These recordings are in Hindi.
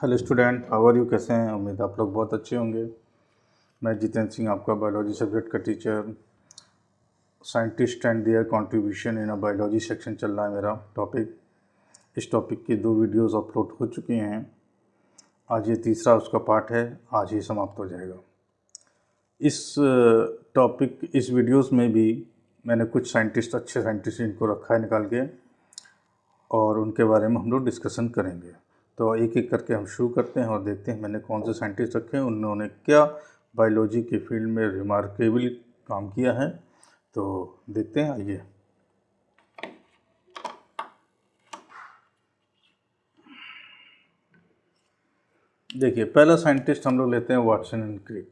Hello student, how are you? कैसे हैं? उम्मीद आप लोग बहुत अच्छे होंगे। मैं जितेंद्र सिंह, आपका बायोलॉजी सब्जेक्ट का teacher. Scientist and there contribution in a biology section चल रहा है मेरा टॉपिक। इस टॉपिक की 2 वीडियोस अपलोड हो चुकी हैं। आज ये तीसरा उसका पार्ट है, आज ही समाप्त हो जाएगा। इस वीडियोस में भी मैंने कुछ साइंटिस्ट, अच्छे साइंटिस्ट इनको रखा है निकाल के, और उनके बारे में हम लोग डिस्कशन करेंगे। तो एक एक करके हम शुरू करते हैं और देखते हैं मैंने कौन से साइंटिस्ट रखे हैं, उन्होंने क्या बायोलॉजी के फील्ड में रिमार्केबल काम किया है। तो देखते हैं, आइए। देखिए, पहला साइंटिस्ट हम लोग लेते हैं वाटसन एंड क्रिक।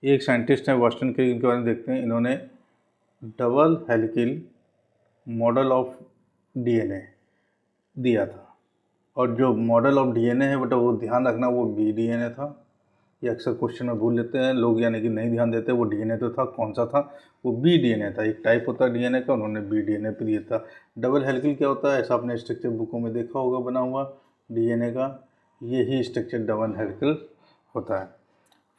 एक साइंटिस्ट है वाटसन क्रिक, इनके बारे में देखते हैं। इन्होंने double helical model of DNA दिया था, और जो मॉडल ऑफ डीएनए है बेटा, वो ध्यान रखना, वो बीडीएनए था। ये अक्सर क्वेश्चन में भूल लेते हैं लोग, यानी कि नहीं ध्यान देते। वो डीएनए तो था, कौन सा था? वो बीडीएनए था। एक टाइप होता है डीएनए का, उन्होंने बीडीएनए पे दिया था। डबल हेलिकल क्या होता है? ऐसा आपने स्ट्रक्चर बुकों में देखा होगा बना हुआ डीएनए का, यही स्ट्रक्चर डबल हेलिकल होता है।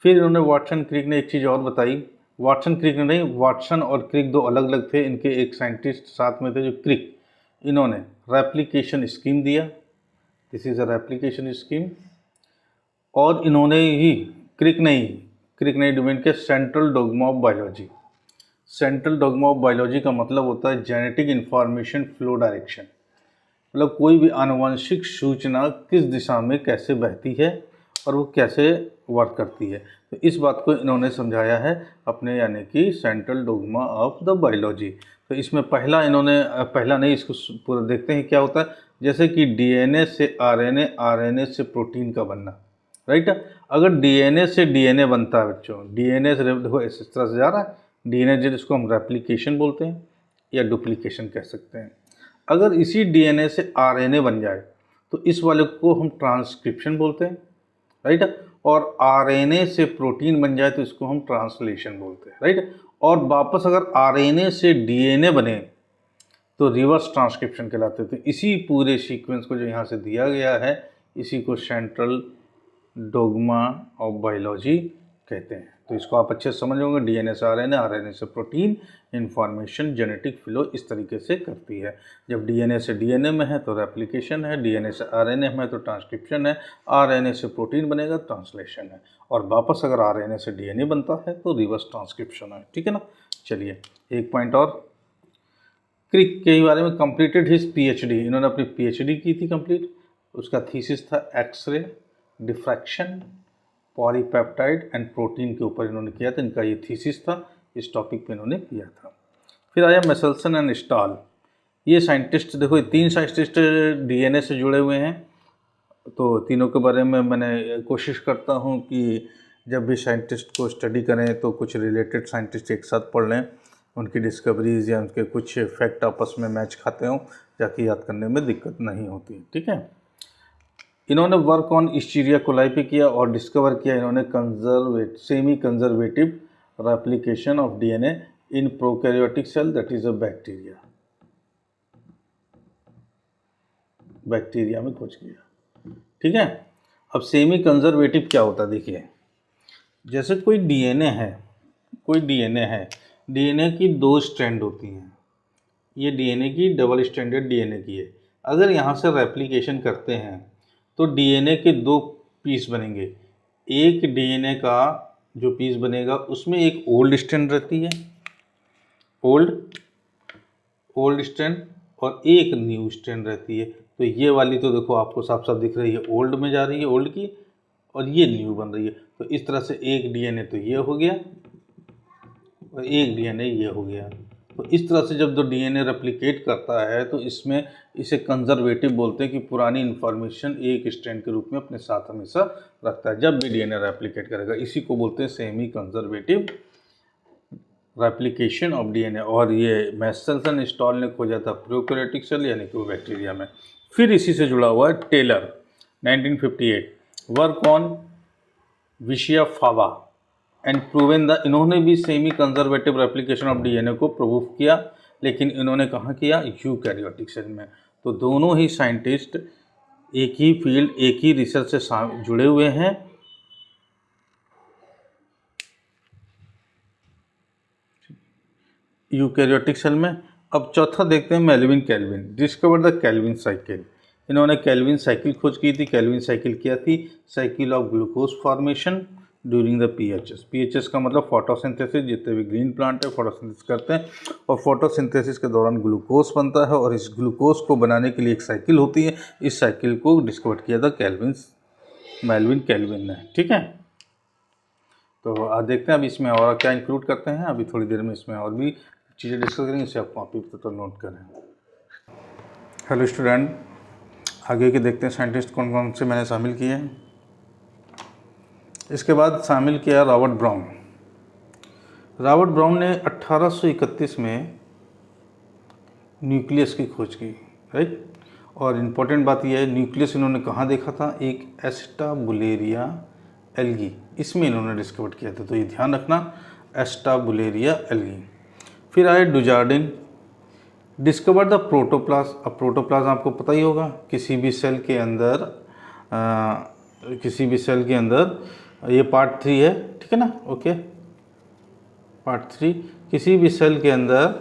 फिर इन्होंने वाटसन क्रिक ने एक चीज़ और बताई। वाटसन क्रिक ने नहीं, वाटसन और क्रिक दो अलग अलग थे। इनके एक साइंटिस्ट साथ में थे जो क्रिक, इन्होंने रेप्लिकेशन स्कीम दिया। This is a replication scheme. और इन्होंने ही क्रिक नहीं डिफाइन किया central dogma of biology. Central dogma of biology का मतलब होता है जेनेटिक इंफॉर्मेशन फ्लो डायरेक्शन, मतलब कोई भी आनुवंशिक सूचना किस दिशा में कैसे बहती है और वो कैसे वर्क करती है। तो इस बात को इन्होंने समझाया है अपने, यानी कि central dogma of the biology. तो इसमें पहला नहीं, इसको पूरा देखते हैं क्या होता है। जैसे कि डीएनए से आरएनए, आरएनए से प्रोटीन का बनना, राइट। अगर डीएनए से डीएनए बनता है बच्चों, डीएनए से देखो इस तरह से जा रहा है डीएनए, जिसको हम रेप्लिकेशन बोलते हैं या डुप्लीकेशन कह सकते हैं। अगर इसी डीएनए से आरएनए बन जाए तो इस वाले को हम ट्रांसक्रिप्शन बोलते हैं, राइट। और आरएनए से प्रोटीन बन जाए तो इसको हम ट्रांसलेशन बोलते हैं, राइट। और वापस अगर आरएनए से डीएनए बने तो रिवर्स ट्रांसक्रिप्शन कहलाते हैं। तो इसी पूरे सीक्वेंस को जो यहाँ से दिया गया है, इसी को सेंट्रल डोग्मा ऑफ बायोलॉजी कहते हैं। तो इसको आप अच्छे से समझ होंगे। डीएनए से आरएनए, आरएनए से प्रोटीन, इन्फॉर्मेशन जेनेटिक फ्लो इस तरीके से करती है। जब डीएनए से डीएनए में है तो रेप्लिकेशन है, डीएनए से आरएनए में है तो ट्रांसक्रिप्शन है, आरएनए से प्रोटीन बनेगा ट्रांसलेशन है, और वापस अगर आरएनए से डीएनए बनता है तो रिवर्स ट्रांसक्रिप्शन है। ठीक है ना। चलिए एक पॉइंट और, क्रिक के बारे में। कंप्लीटेड हिज पीएचडी, इन्होंने अपनी पीएचडी की थी कंप्लीट। उसका थीसिस था X ray diffraction polypeptide and protein के ऊपर इन्होंने किया था। इनका ये थीसिस था, इस टॉपिक पे इन्होंने किया था। फिर आया मेसेल्सन एंड स्टाल। ये साइंटिस्ट, देखो ये 3 साइंटिस्ट डीएनए से जुड़े हुए हैं। तो तीनों के बारे में मैंने कोशिश करता हूँ कि जब भी साइंटिस्ट को स्टडी करें तो कुछ रिलेटेड साइंटिस्ट एक साथ पढ़ लें, उनकी डिस्कवरीज या उनके कुछ फैक्ट आपस में मैच खाते हों, ताकि याद करने में दिक्कत नहीं होती। ठीक है। इन्होंने वर्क ऑन इस्चीरिया कोलाई पे किया और डिस्कवर किया इन्होंने semi conservative replication of DNA in prokaryotic cell, that is a bacteria में खोज किया। ठीक है। अब सेमी कंजर्वेटिव क्या होता है, देखिए जैसे कोई डीएनए है, डीएनए की 2 स्ट्रैंड होती हैं। ये डीएनए की डबल स्ट्रैंडेड डीएनए की है। अगर यहाँ से रेप्लिकेशन करते हैं तो डीएनए के 2 पीस बनेंगे। एक डीएनए का जो पीस बनेगा उसमें एक ओल्ड स्ट्रैंड रहती है, ओल्ड स्ट्रैंड, और एक न्यू स्ट्रैंड रहती है। तो ये वाली तो देखो आपको साफ साफ दिख रही है, ओल्ड में जा रही है, ओल्ड की, और ये न्यू बन रही है। तो इस तरह से एक डीएनए तो ये हो गया और एक डीएनए ये हो गया। तो इस तरह से जब 2 डीएनए रेप्लिकेट करता है तो इसमें इसे कंजर्वेटिव बोलते हैं कि पुरानी इन्फॉर्मेशन एक स्ट्रैंड के रूप में अपने साथ हमेशा रखता है जब भी डीएनए रेप्लिकेट करेगा। इसी को बोलते हैं semi conservative replication of DNA. और ये मेसेल्सन स्टॉल ने खोजा था प्रोकैरियोटिक सेल, यानी कि वो बैक्टीरिया में। फिर इसी से जुड़ा हुआ है Taylor, 1958, work on Vicia faba and proven the, इन्होंने भी semi conservative replication of DNA को प्रूव किया, लेकिन इन्होंने कहाँ किया? यूकैरियोटिक सेल में। तो दोनों ही साइंटिस्ट एक ही फील्ड, एक ही रिसर्च से जुड़े हुए हैं। यूकैरियोटिक सेल में। अब चौथा देखते हैं Melvin Calvin, discover the Calvin cycle. इन्होंने कैल्विन साइकिल खोज की थी। कैल्विन साइकिल क्या थी? Cycle of glucose formation during the PHS. PHS का मतलब फोटोसिंथेसिस, जितने भी ग्रीन प्लांट है फोटोसिंथेसिस करते हैं और फोटोसिंथेसिस के दौरान ग्लूकोज बनता है और इस ग्लूकोज को बनाने के लिए एक साइकिल होती है। इस साइकिल को डिस्कवर किया था मेल्विन कैल्विन ने। ठीक है, तो आज देखते हैं अब इसमें और क्या इंक्लूड करते हैं। अभी थोड़ी देर में इसमें और भी चीज़ें डिस्कस करेंगे, इसे आप कॉपी पर तो नोट करें। हेलो स्टूडेंट, आगे के देखते हैं साइंटिस्ट कौन कौन से मैंने शामिल किए हैं। इसके बाद शामिल किया रॉबर्ट ब्राउन। रॉबर्ट ब्राउन ने 1831 में न्यूक्लियस की खोज की, राइट। और इम्पोर्टेंट बात यह है, न्यूक्लियस इन्होंने कहाँ देखा था? एक एस्टाबुलेरिया एल्गी, इसमें इन्होंने डिस्कवर किया था, तो ये ध्यान रखना, एस्टाबुलेरिया एल्गी। फिर आए डुजार्डिन, डिस्कवर द प्रोटोप्लाज्म। अब प्रोटोप्लाज्म आपको पता ही होगा, किसी भी सेल के अंदर ये पार्ट 3 है, ठीक है ना, ओके। पार्ट 3, किसी भी सेल के अंदर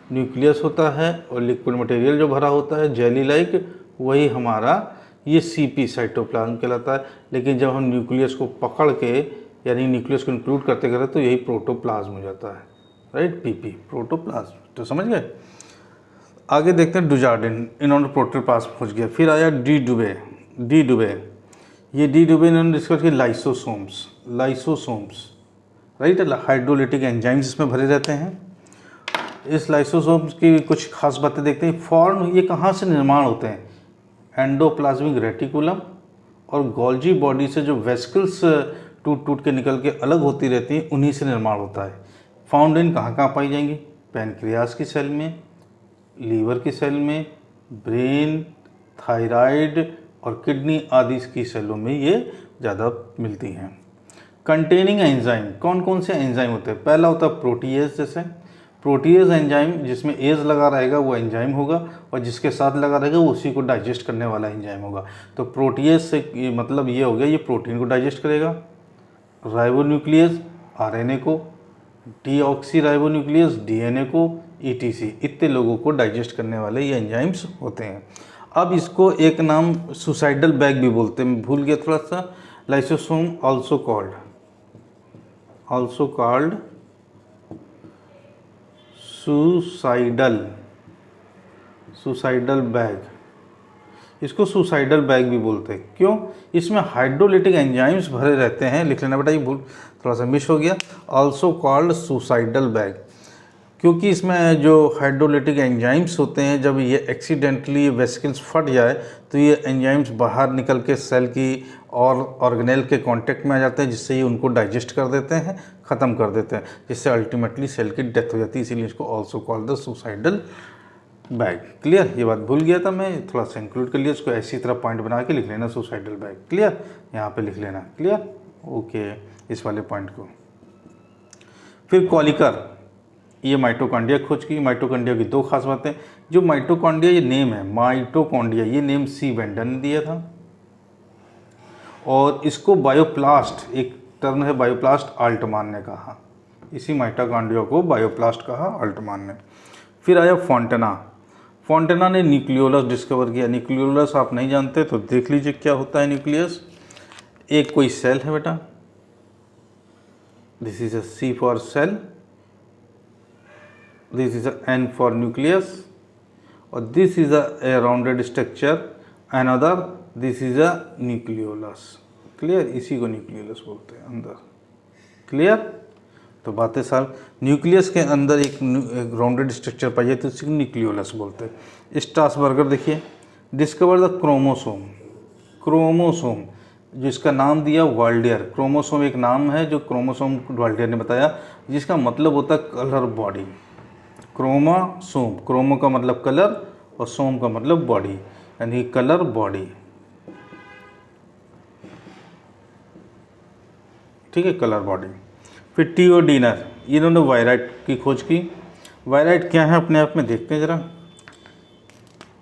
न्यूक्लियस होता है और लिक्विड मटेरियल जो भरा होता है जेली लाइक, वही हमारा ये सीपी साइटोप्लाज्म कहलाता है। लेकिन जब हम न्यूक्लियस को पकड़ के यानी न्यूक्लियस को इंक्लूड करते करते तो यही प्रोटोप्लाज्म हो जाता है, राइट, पीपी प्रोटोप्लाज्म। तो समझ गए। आगे देखते हैं डुजार्डिन, इन्होंने प्रोटोप्लाज्म खोज किया। फिर आया डी डुबे। ये डी डुबे इन्होंने डिस्कवर किया लाइसोसोम्स, राइट। हाइड्रोलिटिक एंजाइम्स इसमें भरे रहते हैं। इस लाइसोसोम्स की कुछ खास बातें देखते हैं। फॉर्म ये कहाँ से निर्माण होते हैं? एंडोप्लाज्मिक रेटिकुलम और गोल्जी बॉडी से जो वेसिकल्स टूट के निकल के अलग होती रहती हैं, उन्हीं से निर्माण होता है। फाउंड इन कहाँ पाई जाएंगी? पैनक्रियास की सेल में, लीवर की सेल में, ब्रेन, थायराइड और किडनी आदि की सेलों में ये ज़्यादा मिलती हैं। कंटेनिंग एंजाइम, कौन कौन से एंजाइम होते हैं? पहला होता है प्रोटीएज, जैसे प्रोटीएज एंजाइम, जिसमें एज लगा रहेगा वो एंजाइम होगा और जिसके साथ लगा रहेगा वो उसी को डाइजेस्ट करने वाला एंजाइम होगा। तो प्रोटीएज से ये मतलब ये हो गया, ये प्रोटीन को डाइजेस्ट करेगा। राइबोन्यूक्लियस आरएनए को, डीऑक्सी राइबोन्यूक्लियस डीएनए को, ईटीसी इतने लोगों को डाइजेस्ट करने वाले ये एंजाइम्स होते हैं। अब इसको एक नाम सुसाइडल बैग भी बोलते हैं, भूल गया थोड़ा सा। Lysosome also called suicidal bag, इसको सुसाइडल बैग भी बोलते हैं। क्यों? इसमें हाइड्रोलिटिक एंजाइम्स भरे रहते हैं। लिख लेना बेटा, ये भूल थोड़ा सा मिस हो गया। ऑल्सो कॉल्ड सुसाइडल बैग, क्योंकि इसमें जो हाइड्रोलिटिक एंजाइम्स होते हैं, जब ये एक्सीडेंटली वेसिकल्स फट जाए तो ये एंजाइम्स बाहर निकल के सेल की और ऑर्गेनेल के कांटेक्ट में आ जाते हैं, जिससे ये उनको डाइजेस्ट कर देते हैं, ख़त्म कर देते हैं, जिससे अल्टीमेटली सेल की डेथ हो जाती है। इसीलिए इसको also called the suicidal bag. Clear? ये बात भूल गया था मैं, थोड़ा सा इंक्लूड कर लिया। इसको ऐसी तरह पॉइंट बना के लिख लेना, सुसाइडल बैग। क्लियर? यहाँ पे लिख लेना। क्लियर? ओके, इस वाले पॉइंट को। फिर कॉलिकर, ये माइटोकॉन्ड्रिया खोज की। माइटोकॉन्ड्रिया की दो खास बातें, जो माइटोकॉन्ड्रिया ये नेम है माइटोकॉन्ड्रिया, ये नेम सी वेंडर ने दिया था। और इसको बायोप्लास्ट, एक टर्म है बायोप्लास्ट, आल्टमान ने कहा। इसी माइटोकॉन्ड्रिया को बायोप्लास्ट कहा आल्टमान ने। फिर आया फोंटेना ने न्यूक्लियोलस डिस्कवर किया। न्यूक्लियोलस आप नहीं जानते तो देख लीजिए क्या होता है न्यूक्लियस। एक कोई सेल है बेटा, this is a C for cell, this is a N for nucleus, or this is a rounded structure, another this is a nucleolus। Clear? इसी को न्यूक्लियोलस बोलते हैं अंदर। क्लियर? तो बातें साल, न्यूक्लियस के अंदर एक राउंडेड स्ट्रक्चर पाई जाती है, उसी को न्यूक्लियोलस बोलते हैं। स्ट्रासबर्गर देखिए, डिस्कवर द क्रोमोसोम जिसका नाम दिया वाल्डियर। क्रोमोसोम एक नाम है जो क्रोमोसोम वाल्डियर ने बताया, जिसका मतलब होता है कलर बॉडी। क्रोमोसोम, क्रोमो का मतलब कलर और सोम का मतलब बॉडी, यानी कलर बॉडी। ठीक है, कलर बॉडी। फिर टियोडीनर, इन्होंने वायराइट की खोज की। वायराइट क्या है अपने आप में देखते हैं जरा।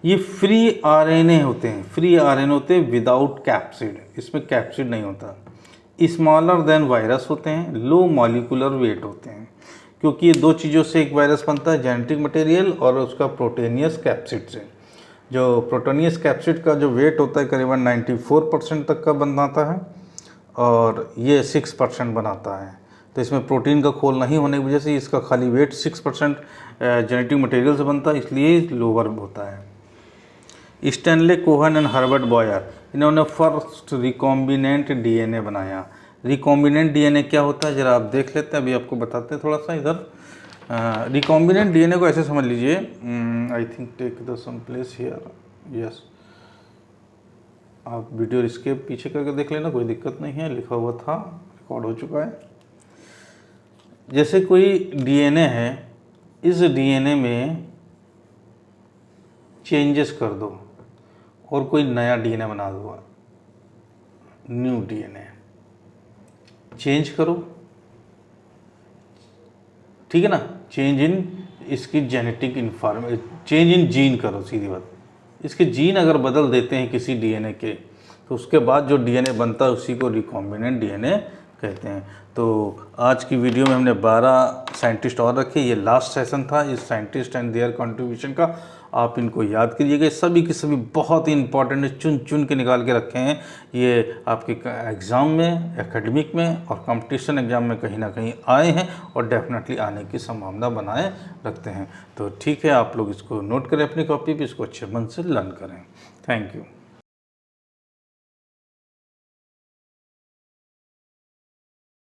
ये फ्री आरएनए होते हैं, फ्री आरएनए होते हैं विदाउट कैप्सिड, इसमें कैप्सिड नहीं होता। स्मॉलर देन वायरस होते हैं, लो मॉलिकुलर वेट होते हैं, क्योंकि ये दो चीज़ों से एक वायरस बनता है, जेनेटिक मटेरियल और उसका प्रोटेनियस कैप्सिड से। जो प्रोटेनियस कैप्सिड का जो वेट होता है करीबन 94% तक का बनाता है और ये 6% बनाता है। तो इसमें प्रोटीन का खोल नहीं होने की वजह से इसका खाली वेट 6% जेनेटिक मटेरियल से बनता है, इसलिए लोअर होता है। Stanley Cohen and Herbert Boyer, इन्होंने फर्स्ट रिकॉम्बिनेंट डीएनए बनाया। रिकॉम्बिनेंट डीएनए क्या होता है जरा आप देख लेते हैं, अभी आपको बताते हैं थोड़ा सा इधर। रिकॉम्बिनेंट डीएनए को ऐसे समझ लीजिए, I think take the some place here, yes, आप वीडियो इसके पीछे करके देख लेना, कोई दिक्कत नहीं है, लिखा हुआ था, रिकॉर्ड हो चुका है। जैसे कोई डीएनए है, इस डीएनए में चेंजेस कर दो और कोई नया डीएनए बना दो, न्यू डीएनए चेंज करो, ठीक है ना, चेंज इन इसकी genetic information, change in gene करो, सीधी बात। इसके जीन अगर बदल देते हैं किसी डीएनए के, तो उसके बाद जो डीएनए बनता है उसी को रिकॉम्बिनेंट डीएनए कहते हैं। तो आज की वीडियो में हमने 12 साइंटिस्ट और रखे, ये लास्ट सेशन था इस साइंटिस्ट एंड देयर कंट्रीब्यूशन का। आप इनको याद करिएगा, सभी के सभी बहुत ही इंपॉर्टेंट है, चुन चुन के निकाल के रखे हैं। ये आपके एग्ज़ाम में, एकेडमिक में और कंपटीशन एग्ज़ाम में कहीं ना कहीं आए हैं और डेफिनेटली आने की संभावना बनाए रखते हैं। तो ठीक है, आप लोग इसको नोट करें अपनी कॉपी पे, इसको अच्छे मन से लर्न करें। Thank you.